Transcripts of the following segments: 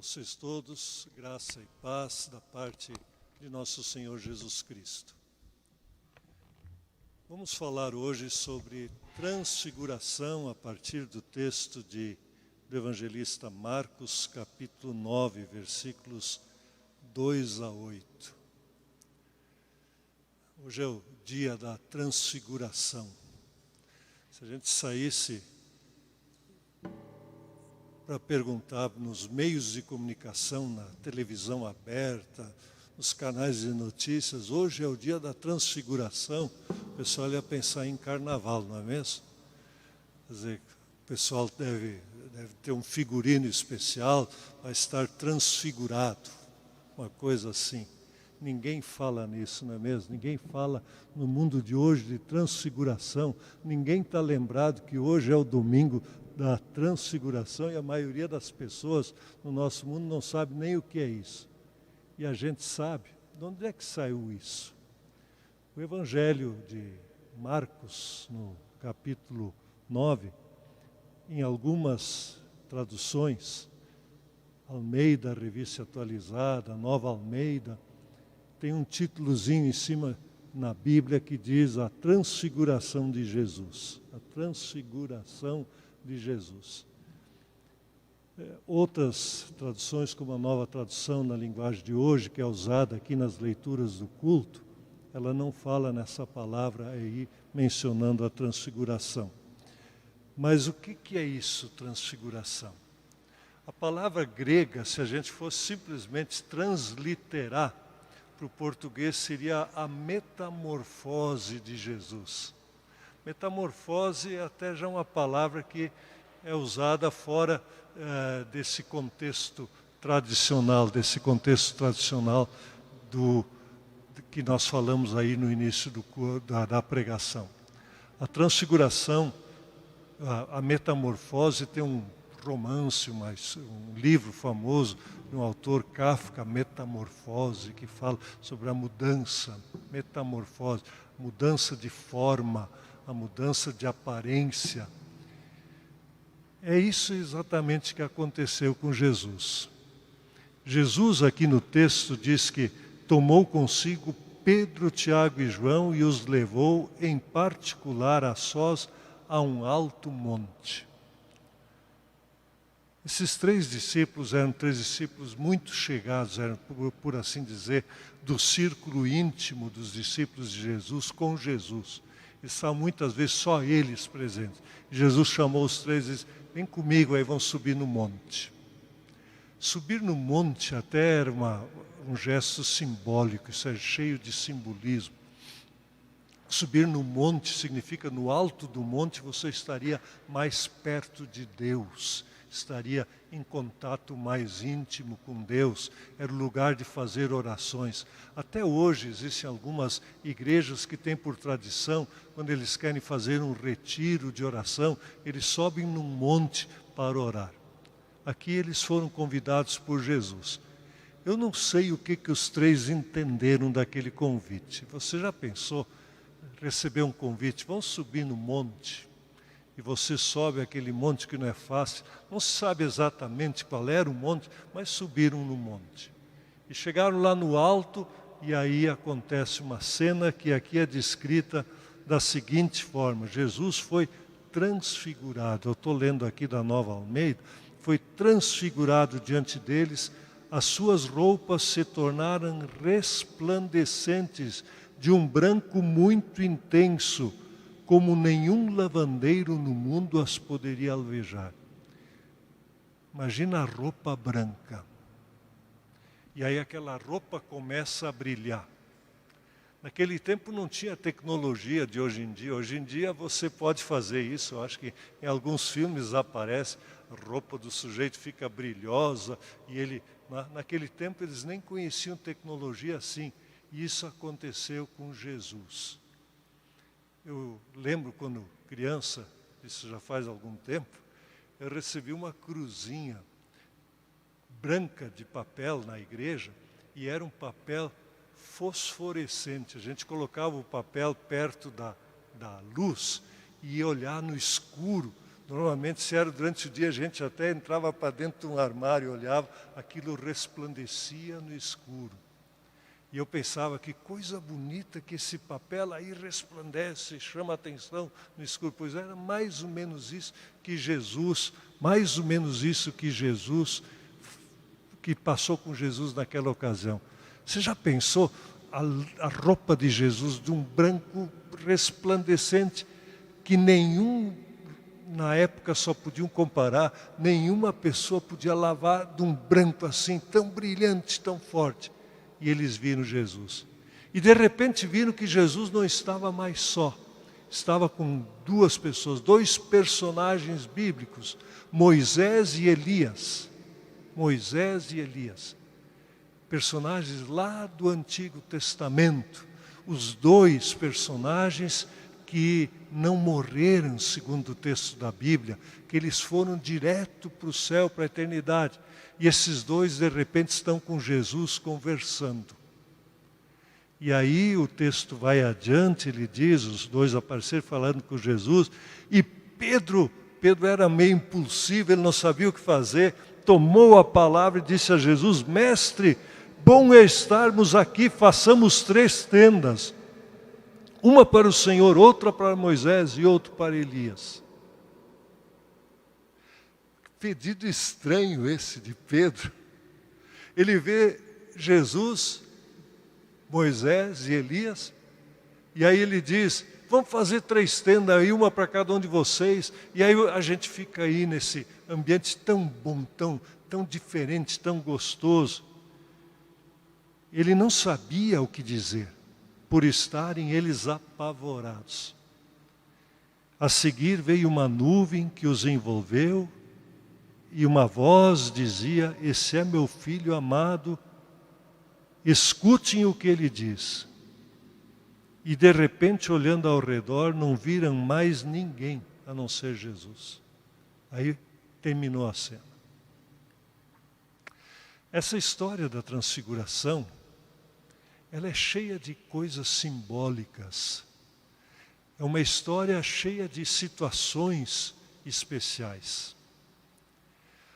vocês todos, graça e paz da parte de nosso Senhor Jesus Cristo. Vamos falar hoje sobre transfiguração a partir do texto do evangelista Marcos, capítulo 9, versículos 2 a 8. Hoje é o dia da transfiguração. Se a gente saísse para perguntar nos meios de comunicação, na televisão aberta, nos canais de notícias, hoje é o dia da transfiguração, o pessoal ia pensar em carnaval, não é mesmo? Quer dizer, o pessoal deve ter um figurino especial, vai estar transfigurado, uma coisa assim. Ninguém fala nisso, não é mesmo? Ninguém fala no mundo de hoje de transfiguração, ninguém está lembrado que hoje é o domingo da transfiguração e a maioria das pessoas no nosso mundo não sabe nem o que é isso. E a gente sabe. De onde é que saiu isso? O Evangelho de Marcos, no capítulo 9, em algumas traduções, Almeida, Revista Atualizada, Nova Almeida, tem um títulozinho em cima na Bíblia que diz a transfiguração de Jesus. A transfiguração de Jesus. Outras traduções, como a Nova Tradução na linguagem de hoje, que é usada aqui nas leituras do culto, ela não fala nessa palavra aí, mencionando a transfiguração. Mas o que é isso, transfiguração? A palavra grega, se a gente fosse simplesmente transliterar para o português, seria a metamorfose de Jesus. Metamorfose até já é uma palavra que é usada fora desse contexto tradicional, que nós falamos aí no início da pregação. A transfiguração, a metamorfose, tem um romance, um livro famoso de um autor Kafka, Metamorfose, que fala sobre a mudança, metamorfose, mudança de forma, a mudança de aparência. É isso exatamente que aconteceu com Jesus. Jesus, aqui no texto, diz que tomou consigo Pedro, Tiago e João e os levou em particular a sós a um alto monte. Esses três discípulos eram três discípulos muito chegados, eram, por assim dizer, do círculo íntimo dos discípulos de Jesus com Jesus. Estavam muitas vezes só eles presentes. Jesus chamou os três e disse: vem comigo, aí vão subir no monte. Subir no monte até era um gesto simbólico, isso é cheio de simbolismo. Subir no monte significa, no alto do monte você estaria mais perto de Deus, estaria em contato mais íntimo com Deus, era o lugar de fazer orações. Até hoje existem algumas igrejas que têm por tradição, quando eles querem fazer um retiro de oração, eles sobem num monte para orar. Aqui eles foram convidados por Jesus. Eu não sei o que os três entenderam daquele convite. Você já pensou, receber um convite, vamos subir no monte? E você sobe aquele monte que não é fácil, não se sabe exatamente qual era o monte, mas subiram no monte. E chegaram lá no alto, e aí acontece uma cena que aqui é descrita da seguinte forma: Jesus foi transfigurado, eu estou lendo aqui da Nova Almeida, foi transfigurado diante deles, as suas roupas se tornaram resplandecentes, de um branco muito intenso, como nenhum lavandeiro no mundo as poderia alvejar. Imagina a roupa branca. E aí aquela roupa começa a brilhar. Naquele tempo não tinha tecnologia de hoje em dia. Hoje em dia você pode fazer isso. Eu acho que em alguns filmes aparece, a roupa do sujeito fica brilhosa. E naquele tempo eles nem conheciam tecnologia assim. E isso aconteceu com Jesus. Eu lembro quando criança, isso já faz algum tempo, eu recebi uma cruzinha branca de papel na igreja, e era um papel fosforescente. A gente colocava o papel perto da luz e ia olhar no escuro Normalmente, se era durante o dia, a gente até entrava para dentro de um armário e olhava, aquilo resplandecia no escuro. E eu pensava, que coisa bonita que esse papel aí resplandece, chama a atenção no escuro. Pois era mais ou menos isso que Jesus, que passou com Jesus naquela ocasião. Você já pensou a roupa de Jesus de um branco resplandecente, que na época só podiam comparar, nenhuma pessoa podia lavar de um branco assim, tão brilhante, tão forte. E eles viram Jesus. E de repente viram que Jesus não estava mais só. Estava com duas pessoas, dois personagens bíblicos, Moisés e Elias. Moisés e Elias. Personagens lá do Antigo Testamento. Os dois personagens que não morreram, segundo o texto da Bíblia, que eles foram direto para o céu, para a eternidade. E esses dois, de repente, estão com Jesus conversando. E aí o texto vai adiante, ele diz, os dois apareceram falando com Jesus, e Pedro era meio impulsivo, ele não sabia o que fazer, tomou a palavra e disse a Jesus, mestre, bom é estarmos aqui, façamos 3 tendas, uma para o Senhor, outra para Moisés e outra para Elias. Pedido estranho esse de Pedro. Ele vê Jesus, Moisés e Elias, e aí ele diz, vamos fazer 3 tendas aí, uma para cada um de vocês, e aí a gente fica aí nesse ambiente tão bom, tão diferente, tão gostoso. Ele não sabia o que dizer, por estarem eles apavorados. A seguir veio uma nuvem que os envolveu, e uma voz dizia, esse é meu filho amado, escutem o que ele diz. E de repente, olhando ao redor, não viram mais ninguém, a não ser Jesus. Aí terminou a cena. Essa história da transfiguração, ela é cheia de coisas simbólicas. É uma história cheia de situações especiais.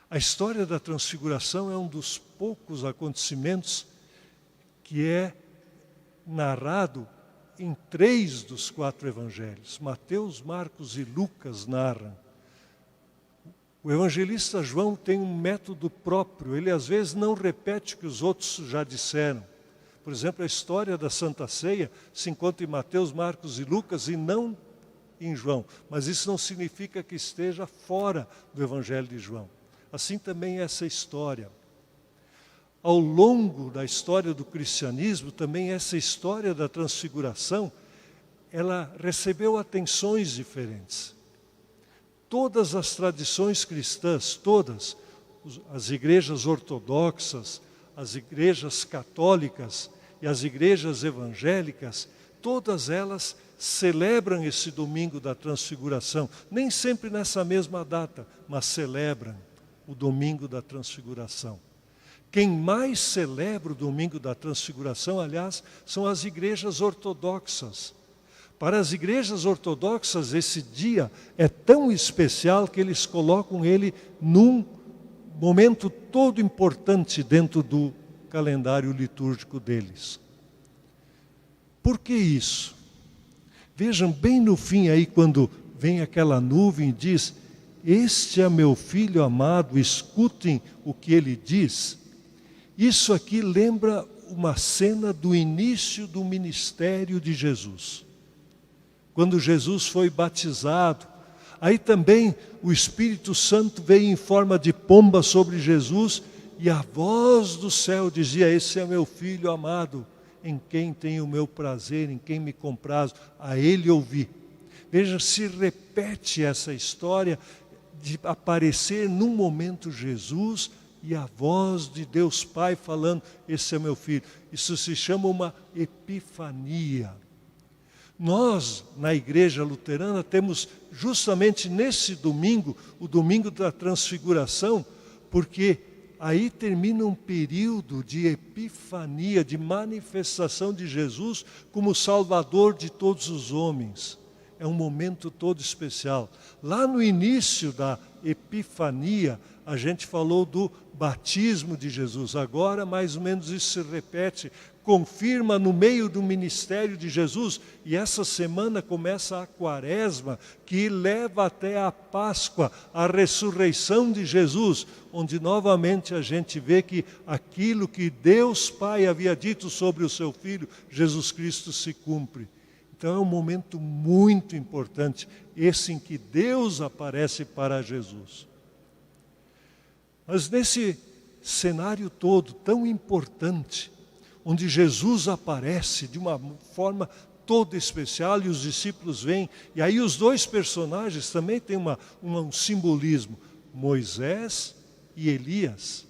A história da transfiguração é um dos poucos acontecimentos que é narrado em 3 dos 4 evangelhos. Mateus, Marcos e Lucas narram. O evangelista João tem um método próprio, ele às vezes não repete o que os outros já disseram. Por exemplo, a história da Santa Ceia se encontra em Mateus, Marcos e Lucas e não em João. Mas isso não significa que esteja fora do evangelho de João. Assim também essa história. Ao longo da história do cristianismo, também essa história da transfiguração, ela recebeu atenções diferentes. Todas as tradições cristãs, todas, as igrejas ortodoxas, as igrejas católicas e as igrejas evangélicas, todas elas celebram esse domingo da transfiguração. Nem sempre nessa mesma data, mas celebram o domingo da transfiguração. Quem mais celebra o domingo da transfiguração, aliás, são as igrejas ortodoxas. Para as igrejas ortodoxas, esse dia é tão especial que eles colocam ele num momento todo importante dentro do calendário litúrgico deles. Por que isso? Vejam bem no fim aí, quando vem aquela nuvem e diz, este é meu filho amado, escutem o que ele diz. Isso aqui lembra uma cena do início do ministério de Jesus. Quando Jesus foi batizado, aí também o Espírito Santo veio em forma de pomba sobre Jesus e a voz do céu dizia, esse é meu filho amado, em quem tenho o meu prazer, em quem me comprazo, a ele ouvi. Veja, se repete essa história de aparecer num momento Jesus e a voz de Deus Pai falando, esse é meu filho. Isso se chama uma epifania. Nós, na igreja luterana, temos justamente nesse domingo, o domingo da transfiguração, porque aí termina um período de epifania, de manifestação de Jesus como Salvador de todos os homens. é um momento todo especial. Lá no início da Epifania, a gente falou do batismo de Jesus. Agora, mais ou menos, isso se repete, confirma no meio do ministério de Jesus. E essa semana começa a Quaresma, que leva até a Páscoa, a ressurreição de Jesus, onde novamente a gente vê que aquilo que Deus Pai havia dito sobre o seu Filho, Jesus Cristo, se cumpre. Então é um momento muito importante, esse em que Deus aparece para Jesus. Mas nesse cenário todo tão importante, onde Jesus aparece de uma forma toda especial e os discípulos vêm, e aí os dois personagens também têm um simbolismo, Moisés e Elias.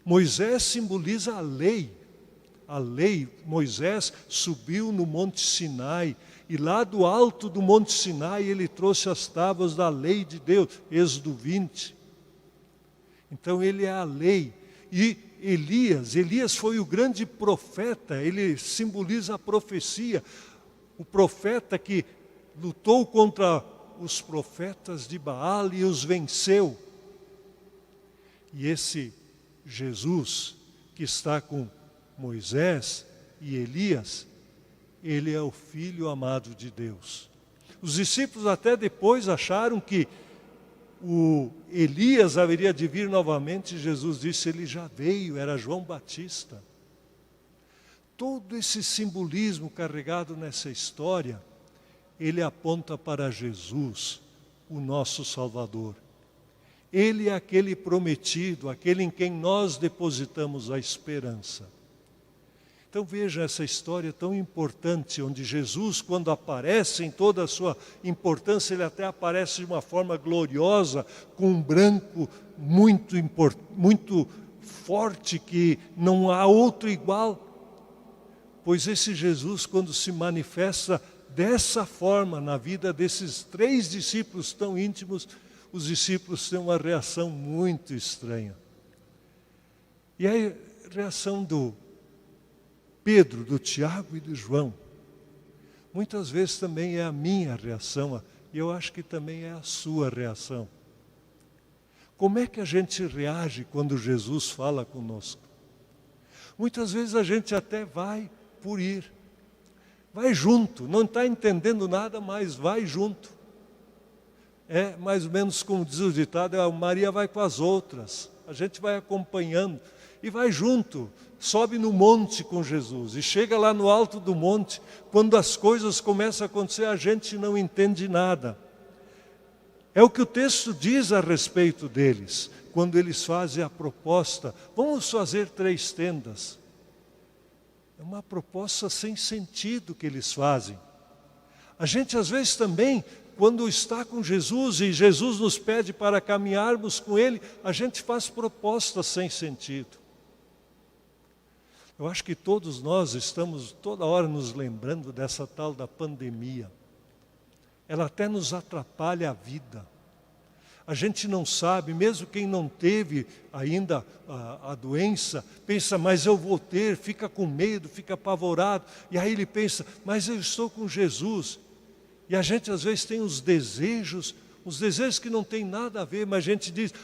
Moisés simboliza a lei. A lei, Moisés subiu no Monte Sinai, e lá do alto do Monte Sinai ele trouxe as tábuas da lei de Deus, Êxodo 20. Então ele é a lei. E Elias foi o grande profeta, ele simboliza a profecia. O profeta que lutou contra os profetas de Baal e os venceu. E esse Jesus que está com Moisés e Elias, ele é o Filho amado de Deus. Os discípulos até depois acharam que o Elias haveria de vir novamente. Jesus disse, ele já veio, era João Batista. Todo esse simbolismo carregado nessa história, ele aponta para Jesus, o nosso Salvador. Ele é aquele prometido, aquele em quem nós depositamos a esperança. Então veja essa história tão importante, onde Jesus, quando aparece em toda a sua importância, ele até aparece de uma forma gloriosa, com um branco muito forte, que não há outro igual. Pois esse Jesus, quando se manifesta dessa forma na vida desses 3 discípulos tão íntimos, os discípulos têm uma reação muito estranha. E a reação do Pedro, do Tiago e do João, muitas vezes também é a minha reação, e eu acho que também é a sua reação. Como é que a gente reage quando Jesus fala conosco? Muitas vezes a gente até vai por ir, vai junto, não está entendendo nada, mas vai junto. É mais ou menos como diz o ditado, a Maria vai com as outras, a gente vai acompanhando e vai junto. Sobe no monte com Jesus e chega lá no alto do monte, quando as coisas começam a acontecer, a gente não entende nada. É o que o texto diz a respeito deles, quando eles fazem a proposta, vamos fazer 3 tendas. É uma proposta sem sentido que eles fazem. A gente às vezes também, quando está com Jesus e Jesus nos pede para caminharmos com Ele, a gente faz propostas sem sentido. Eu acho que todos nós estamos toda hora nos lembrando dessa tal da pandemia. Ela até nos atrapalha a vida. A gente não sabe, mesmo quem não teve ainda a doença, pensa, mas eu vou ter, fica com medo, fica apavorado. E aí ele pensa, mas eu estou com Jesus. E a gente às vezes tem os desejos que não tem nada a ver, mas a gente diz,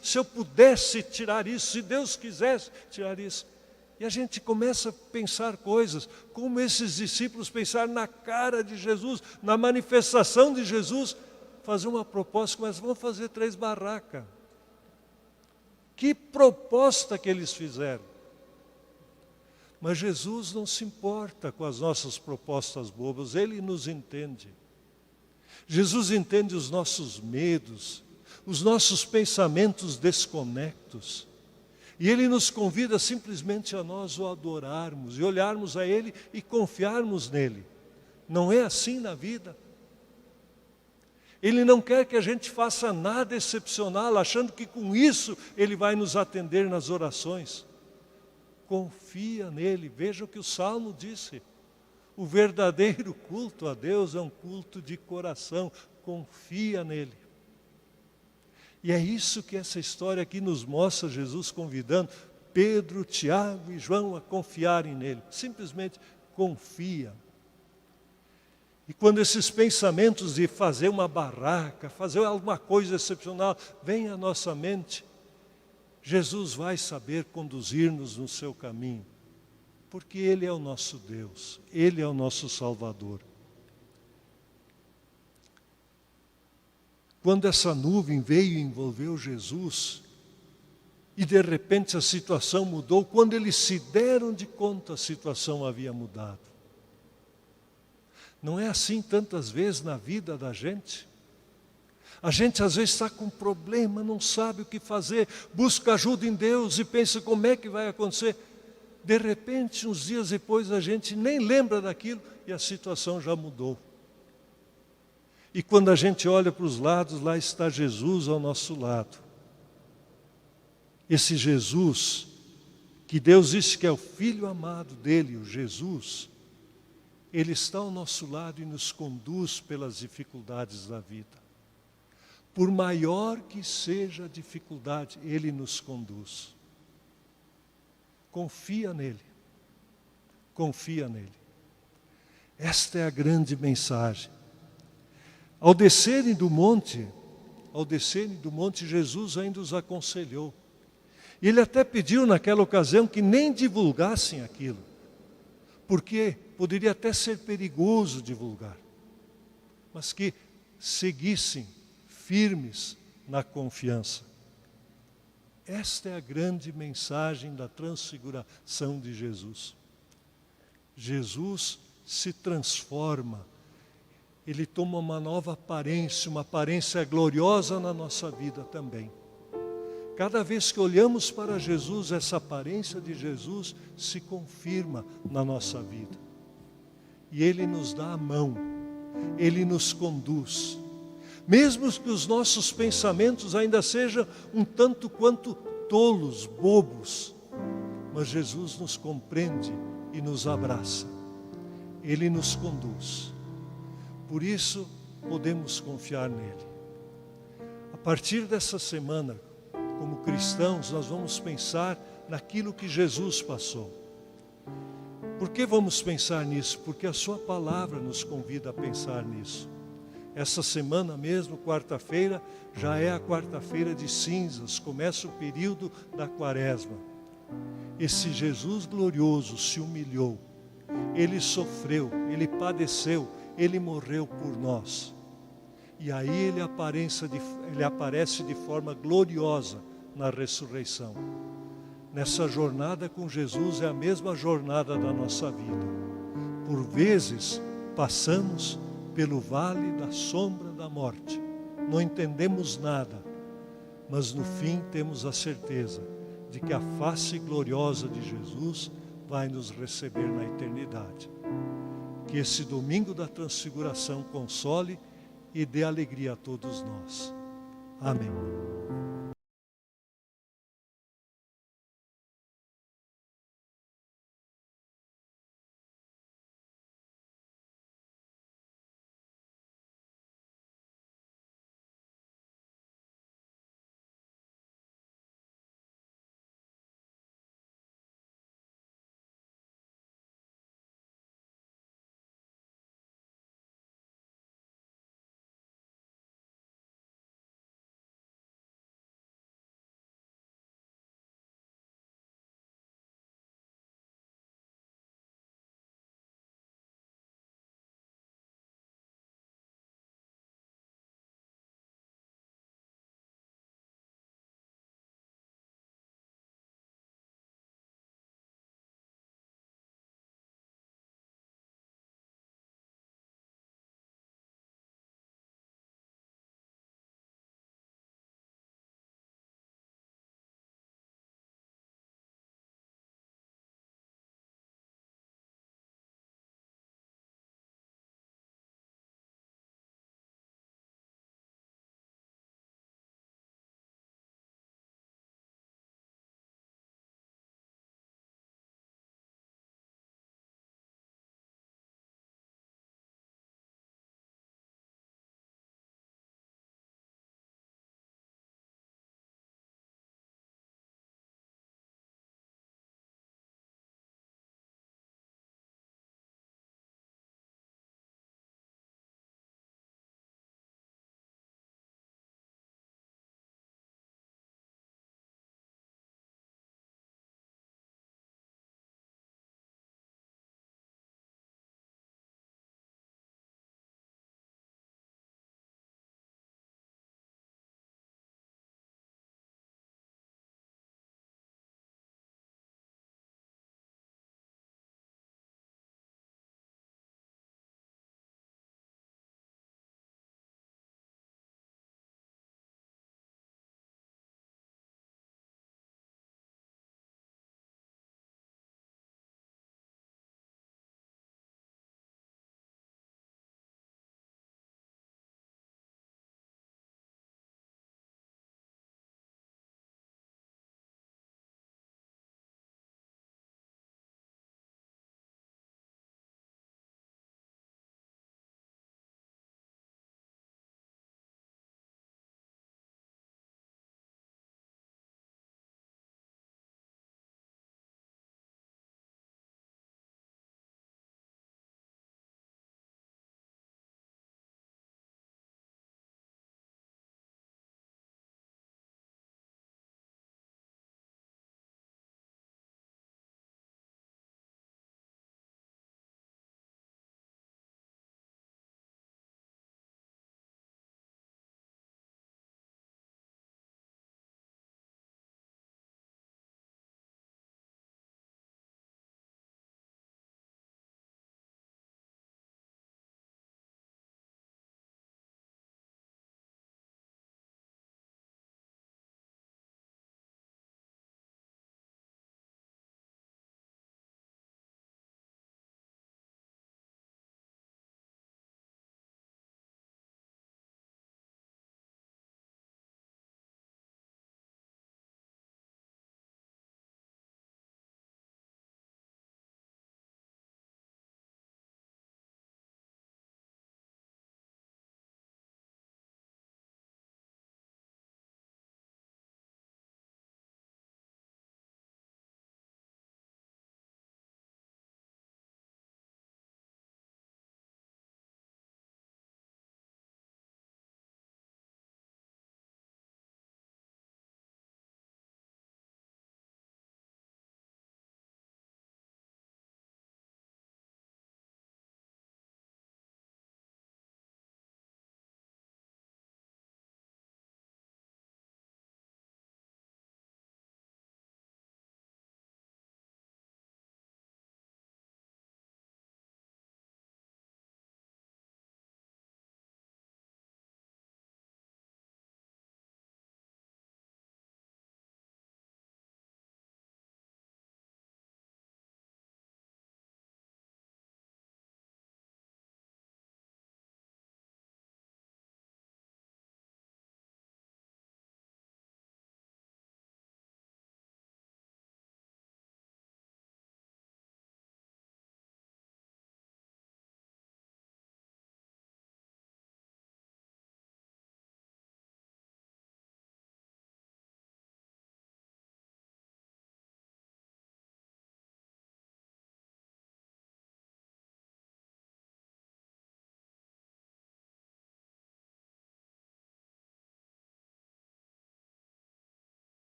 se eu pudesse tirar isso, se Deus quisesse tirar isso. E a gente começa a pensar coisas, como esses discípulos pensaram na cara de Jesus, na manifestação de Jesus, fazer uma proposta, mas vamos fazer 3 barracas. Que proposta que eles fizeram! Mas Jesus não se importa com as nossas propostas bobas, Ele nos entende. Jesus entende os nossos medos, os nossos pensamentos desconectos. E Ele nos convida simplesmente a nós o adorarmos e olharmos a Ele e confiarmos nele. Não é assim na vida. Ele não quer que a gente faça nada excepcional, achando que com isso Ele vai nos atender nas orações. Confia nele, veja o que o Salmo disse. O verdadeiro culto a Deus é um culto de coração, confia nele. E é isso que essa história aqui nos mostra, Jesus convidando Pedro, Tiago e João a confiarem nele. Simplesmente confia. E quando esses pensamentos de fazer uma barraca, fazer alguma coisa excepcional, vem à nossa mente, Jesus vai saber conduzir-nos no seu caminho, porque Ele é o nosso Deus, Ele é o nosso Salvador. Quando essa nuvem veio e envolveu Jesus, e de repente a situação mudou, quando eles se deram de conta, a situação havia mudado. Não é assim tantas vezes na vida da gente? A gente às vezes está com um problema, não sabe o que fazer, busca ajuda em Deus e pensa como é que vai acontecer. De repente, uns dias depois, a gente nem lembra daquilo e a situação já mudou. E quando a gente olha para os lados, lá está Jesus ao nosso lado. Esse Jesus, que Deus disse que é o Filho amado dele, o Jesus, Ele está ao nosso lado e nos conduz pelas dificuldades da vida. Por maior que seja a dificuldade, Ele nos conduz. Confia nele. Confia nele. Esta é a grande mensagem. Ao descerem do monte, Jesus ainda os aconselhou. E Ele até pediu naquela ocasião que nem divulgassem aquilo, porque poderia até ser perigoso divulgar, mas que seguissem firmes na confiança. Esta é a grande mensagem da transfiguração de Jesus. Jesus se transforma, Ele toma uma nova aparência, uma aparência gloriosa na nossa vida também. Cada vez que olhamos para Jesus, essa aparência de Jesus se confirma na nossa vida. E Ele nos dá a mão, Ele nos conduz. Mesmo que os nossos pensamentos ainda sejam um tanto quanto tolos, bobos, mas Jesus nos compreende e nos abraça. Ele nos conduz. Por isso, podemos confiar nele. A partir dessa semana, como cristãos, nós vamos pensar naquilo que Jesus passou. Por que vamos pensar nisso? Porque a sua palavra nos convida a pensar nisso. Essa semana mesmo, quarta-feira, já é a quarta-feira de cinzas, começa o período da quaresma. Esse Jesus glorioso se humilhou, Ele sofreu, Ele padeceu, Ele morreu por nós. E aí Ele aparece de forma gloriosa na ressurreição. Nessa jornada com Jesus é a mesma jornada da nossa vida. Por vezes passamos pelo vale da sombra da morte. Não entendemos nada, mas no fim temos a certeza de que a face gloriosa de Jesus vai nos receber na eternidade. Que esse domingo da transfiguração console e dê alegria a todos nós. Amém.